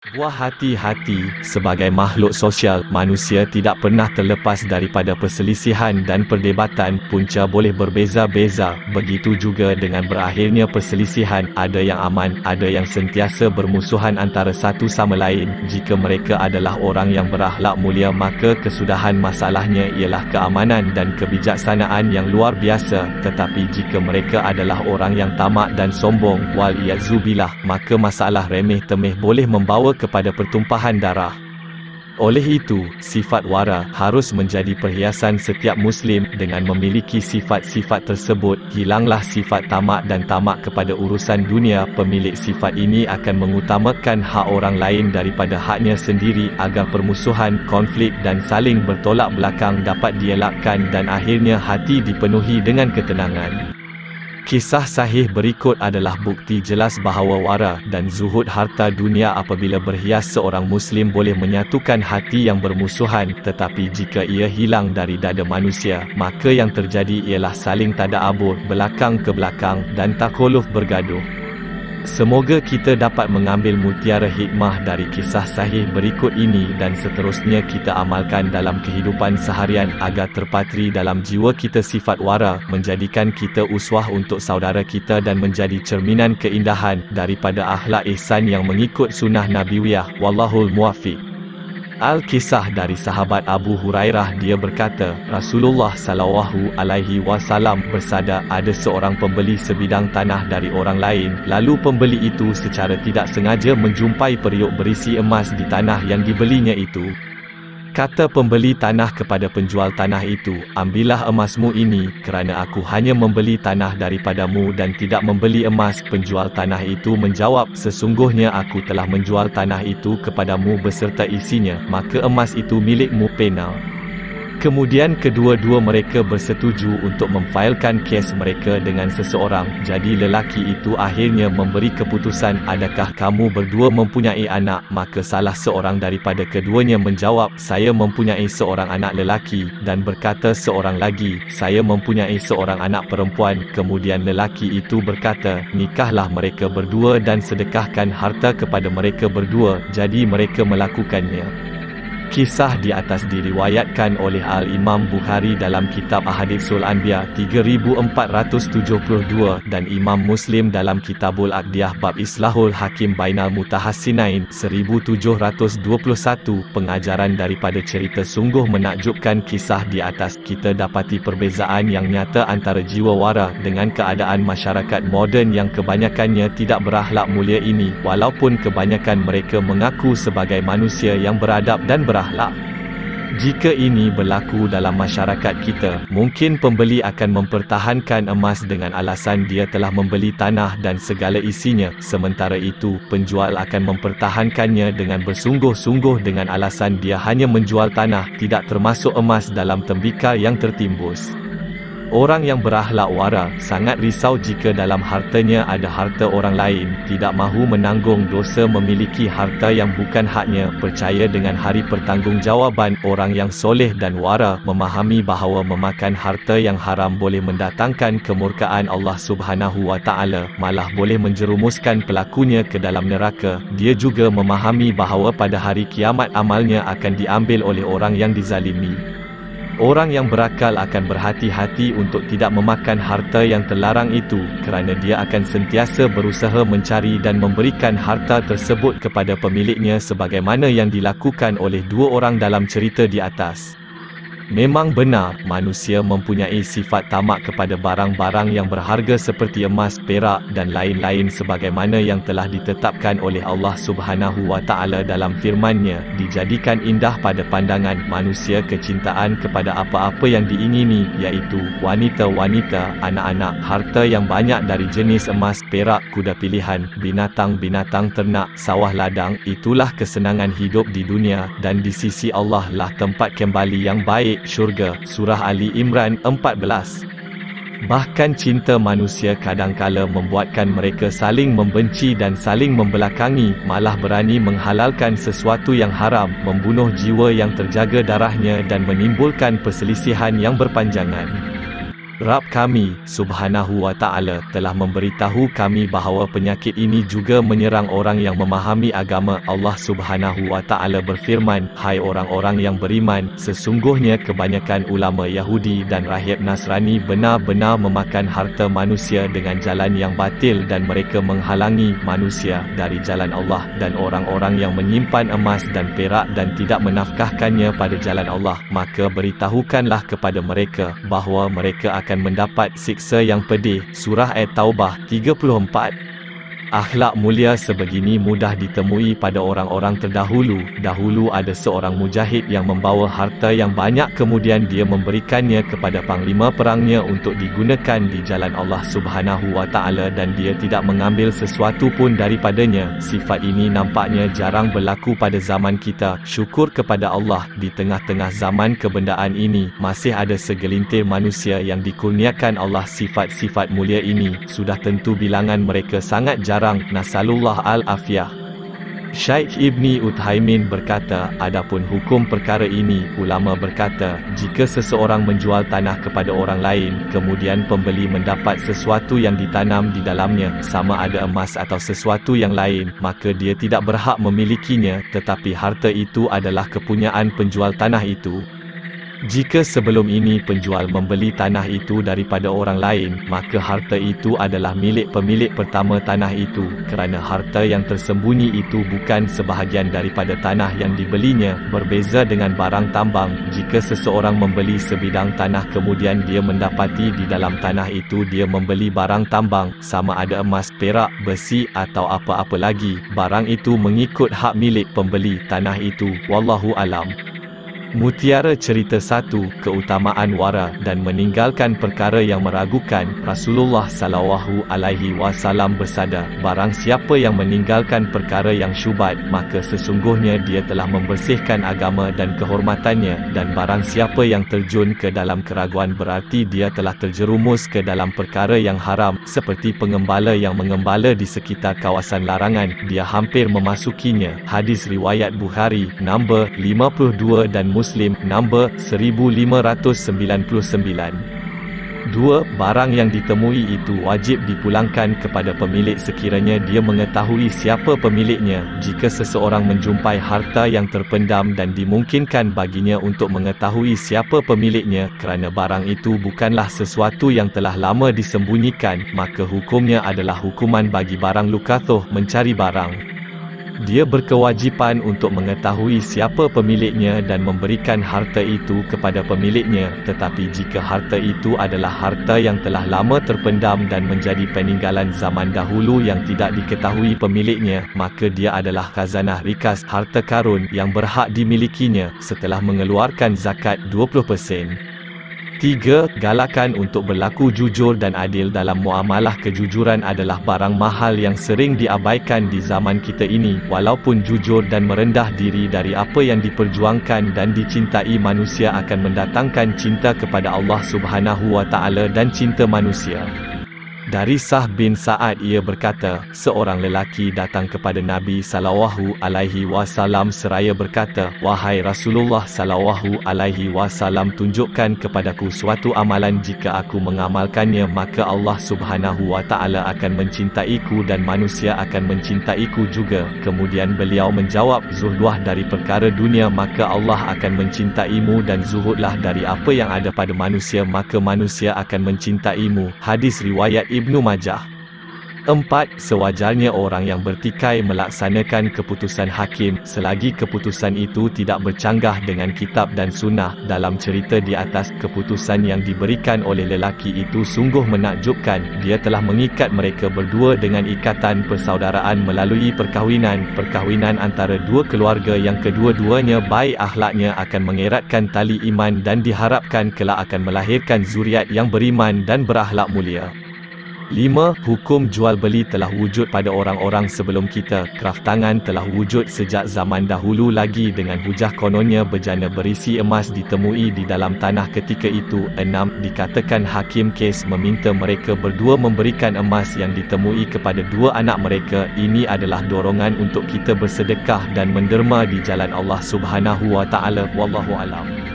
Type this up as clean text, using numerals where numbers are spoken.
Buah hati-hati, sebagai makhluk sosial, manusia tidak pernah terlepas daripada perselisihan dan perdebatan. Punca boleh berbeza-beza, begitu juga dengan berakhirnya perselisihan. Ada yang aman, ada yang sentiasa bermusuhan antara satu sama lain. Jika mereka adalah orang yang berakhlak mulia, maka kesudahan masalahnya ialah keamanan dan kebijaksanaan yang luar biasa. Tetapi jika mereka adalah orang yang tamak dan sombong, wal-iyazubillah, maka masalah remeh-temeh boleh membawa kepada pertumpahan darah. Oleh itu, sifat wara harus menjadi perhiasan setiap Muslim. Dengan memiliki sifat-sifat tersebut, hilanglah sifat tamak dan tamak kepada urusan dunia. Pemilik sifat ini akan mengutamakan hak orang lain daripada haknya sendiri, agar permusuhan, konflik dan saling bertolak belakang dapat dielakkan dan akhirnya hati dipenuhi dengan ketenangan. Kisah sahih berikut adalah bukti jelas bahawa wara dan zuhud harta dunia apabila berhias seorang Muslim boleh menyatukan hati yang bermusuhan. Tetapi jika ia hilang dari dada manusia, maka yang terjadi ialah saling tadaabur, belakang ke belakang dan takhuluf bergaduh. Semoga kita dapat mengambil mutiara hikmah dari kisah sahih berikut ini dan seterusnya kita amalkan dalam kehidupan seharian agar terpatri dalam jiwa kita sifat wara, menjadikan kita uswah untuk saudara kita dan menjadi cerminan keindahan daripada akhlak ihsan yang mengikut sunnah nabawiyah. Wallahul muwaffiq. Al-Kisah dari sahabat Abu Hurairah, dia berkata, Rasulullah sallallahu alaihi wasallam bersabda, ada seorang pembeli sebidang tanah dari orang lain, lalu pembeli itu secara tidak sengaja menjumpai periuk berisi emas di tanah yang dibelinya itu. Kata pembeli tanah kepada penjual tanah itu, ambillah emasmu ini, kerana aku hanya membeli tanah daripadamu dan tidak membeli emas. Penjual tanah itu menjawab, sesungguhnya aku telah menjual tanah itu kepadamu beserta isinya, maka emas itu milikmu penal. Kemudian kedua-dua mereka bersetuju untuk memfailkan kes mereka dengan seseorang. Jadi lelaki itu akhirnya memberi keputusan, adakah kamu berdua mempunyai anak? Maka salah seorang daripada keduanya menjawab, saya mempunyai seorang anak lelaki. Dan berkata seorang lagi, saya mempunyai seorang anak perempuan. Kemudian lelaki itu berkata, nikahlah mereka berdua dan sedekahkan harta kepada mereka berdua. Jadi mereka melakukannya. Kisah di atas diriwayatkan oleh Al-Imam Bukhari dalam kitab Ahaditsul Anbiya 3472 dan Imam Muslim dalam Kitabul Aqdiyah bab Islahul Hakim Bainal Mutahassinain 1721. Pengajaran daripada cerita sungguh menakjubkan kisah di atas, kita dapati perbezaan yang nyata antara jiwa wara dengan keadaan masyarakat moden yang kebanyakannya tidak berakhlak mulia ini, walaupun kebanyakan mereka mengaku sebagai manusia yang beradab dan berakhlak. Jika ini berlaku dalam masyarakat kita, mungkin pembeli akan mempertahankan emas dengan alasan dia telah membeli tanah dan segala isinya. Sementara itu, penjual akan mempertahankannya dengan bersungguh-sungguh dengan alasan dia hanya menjual tanah, tidak termasuk emas dalam tembikar yang tertimbus. Orang yang berakhlak wara sangat risau jika dalam hartanya ada harta orang lain, tidak mahu menanggung dosa memiliki harta yang bukan haknya, percaya dengan hari pertanggungjawaban. Orang yang soleh dan wara memahami bahawa memakan harta yang haram boleh mendatangkan kemurkaan Allah Subhanahu wa Ta'ala, malah boleh menjerumuskan pelakunya ke dalam neraka. Dia juga memahami bahawa pada hari kiamat amalnya akan diambil oleh orang yang dizalimi. Orang yang berakal akan berhati-hati untuk tidak memakan harta yang terlarang itu, kerana dia akan sentiasa berusaha mencari dan memberikan harta tersebut kepada pemiliknya sebagaimana yang dilakukan oleh dua orang dalam cerita di atas. Memang benar, manusia mempunyai sifat tamak kepada barang-barang yang berharga seperti emas, perak dan lain-lain sebagaimana yang telah ditetapkan oleh Allah Subhanahu wa Ta'ala dalam firman-Nya. Dijadikan indah pada pandangan manusia kecintaan kepada apa-apa yang diingini, iaitu wanita-wanita, anak-anak, harta yang banyak dari jenis emas, perak, kuda pilihan, binatang-binatang ternak, sawah ladang. Itulah kesenangan hidup di dunia, dan di sisi Allah lah tempat kembali yang baik, syurga. Surah Ali Imran 14. Bahkan cinta manusia kadangkala membuatkan mereka saling membenci dan saling membelakangi, malah berani menghalalkan sesuatu yang haram, membunuh jiwa yang terjaga darahnya dan menimbulkan perselisihan yang berpanjangan. Rabb kami, Subhanahu wa Ta'ala, telah memberitahu kami bahawa penyakit ini juga menyerang orang yang memahami agama. Allah Subhanahu wa Ta'ala berfirman, hai orang-orang yang beriman, sesungguhnya kebanyakan ulama Yahudi dan rahib Nasrani benar-benar memakan harta manusia dengan jalan yang batil dan mereka menghalangi manusia dari jalan Allah, dan orang-orang yang menyimpan emas dan perak dan tidak menafkahkannya pada jalan Allah, maka beritahukanlah kepada mereka bahawa mereka akan mendapat siksa yang pedih. Surah At-Taubah 34. Akhlak mulia sebegini mudah ditemui pada orang-orang terdahulu. Dahulu ada seorang mujahid yang membawa harta yang banyak, kemudian dia memberikannya kepada panglima perangnya untuk digunakan di jalan Allah Subhanahu wa Ta'ala, dan dia tidak mengambil sesuatu pun daripadanya. Sifat ini nampaknya jarang berlaku pada zaman kita. Syukur kepada Allah, di tengah-tengah zaman kebendaan ini, masih ada segelintir manusia yang dikurniakan Allah sifat-sifat mulia ini. Sudah tentu bilangan mereka sangat jarang. Nasalullah al-afiyah. Syekh Ibni Uthaymin berkata, adapun hukum perkara ini, ulama berkata, jika seseorang menjual tanah kepada orang lain, kemudian pembeli mendapat sesuatu yang ditanam di dalamnya, sama ada emas atau sesuatu yang lain, maka dia tidak berhak memilikinya, tetapi harta itu adalah kepunyaan penjual tanah itu. Jika sebelum ini penjual membeli tanah itu daripada orang lain, maka harta itu adalah milik pemilik pertama tanah itu, kerana harta yang tersembunyi itu bukan sebahagian daripada tanah yang dibelinya. Berbeza dengan barang tambang, jika seseorang membeli sebidang tanah kemudian dia mendapati di dalam tanah itu dia membeli barang tambang, sama ada emas, perak, besi atau apa-apa lagi, barang itu mengikut hak milik pembeli tanah itu. Wallahu alam. Mutiara cerita 1, keutamaan wara dan meninggalkan perkara yang meragukan. Rasulullah sallallahu alaihi wasallam bersabda, barang siapa yang meninggalkan perkara yang syubhat, maka sesungguhnya dia telah membersihkan agama dan kehormatannya, dan barang siapa yang terjun ke dalam keraguan berarti dia telah terjerumus ke dalam perkara yang haram, seperti pengembala yang mengembala di sekitar kawasan larangan, dia hampir memasukinya. Hadis riwayat Bukhari, nombor 52, dan Muslim, nombor 1599. 2. Barang yang ditemui itu wajib dipulangkan kepada pemilik sekiranya dia mengetahui siapa pemiliknya. Jika seseorang menjumpai harta yang terpendam dan dimungkinkan baginya untuk mengetahui siapa pemiliknya, kerana barang itu bukanlah sesuatu yang telah lama disembunyikan, maka hukumnya adalah hukuman bagi barang lukathuh, mencari barang. Dia berkewajipan untuk mengetahui siapa pemiliknya dan memberikan harta itu kepada pemiliknya. Tetapi jika harta itu adalah harta yang telah lama terpendam dan menjadi peninggalan zaman dahulu yang tidak diketahui pemiliknya, maka dia adalah khazanah rikas, harta karun yang berhak dimilikinya setelah mengeluarkan zakat 20%. 3. Galakan untuk berlaku jujur dan adil dalam muamalah. Kejujuran adalah barang mahal yang sering diabaikan di zaman kita ini. Walaupun jujur dan merendah diri dari apa yang diperjuangkan dan dicintai manusia akan mendatangkan cinta kepada Allah Subhanahu wa Ta'ala dan cinta manusia. Dari Sah bin Sa'ad ia berkata, seorang lelaki datang kepada Nabi sallallahu alaihi wasallam seraya berkata, wahai Rasulullah sallallahu alaihi wasallam, tunjukkan kepadaku suatu amalan, jika aku mengamalkannya maka Allah Subhanahu wa Ta'ala akan mencintaiku dan manusia akan mencintaiku juga. Kemudian beliau menjawab, zuhudlah dari perkara dunia maka Allah akan mencintaimu, dan zuhudlah dari apa yang ada pada manusia maka manusia akan mencintaimu. Hadis riwayat Ibnu Majah. 4. Sewajarnya orang yang bertikai melaksanakan keputusan hakim, selagi keputusan itu tidak bercanggah dengan kitab dan sunnah. Dalam cerita di atas, keputusan yang diberikan oleh lelaki itu sungguh menakjubkan. Dia telah mengikat mereka berdua dengan ikatan persaudaraan melalui perkahwinan. Perkahwinan antara dua keluarga yang kedua-duanya baik akhlaknya akan mengeratkan tali iman dan diharapkan kelak akan melahirkan zuriat yang beriman dan berakhlak mulia. 5. Hukum jual beli telah wujud pada orang-orang sebelum kita. Kraftangan telah wujud sejak zaman dahulu lagi, dengan hujah kononnya bejana berisi emas ditemui di dalam tanah ketika itu. 6. Dikatakan hakim kes meminta mereka berdua memberikan emas yang ditemui kepada dua anak mereka. Ini adalah dorongan untuk kita bersedekah dan menderma di jalan Allah Subhanahu wa Ta'ala. Wallahu alam.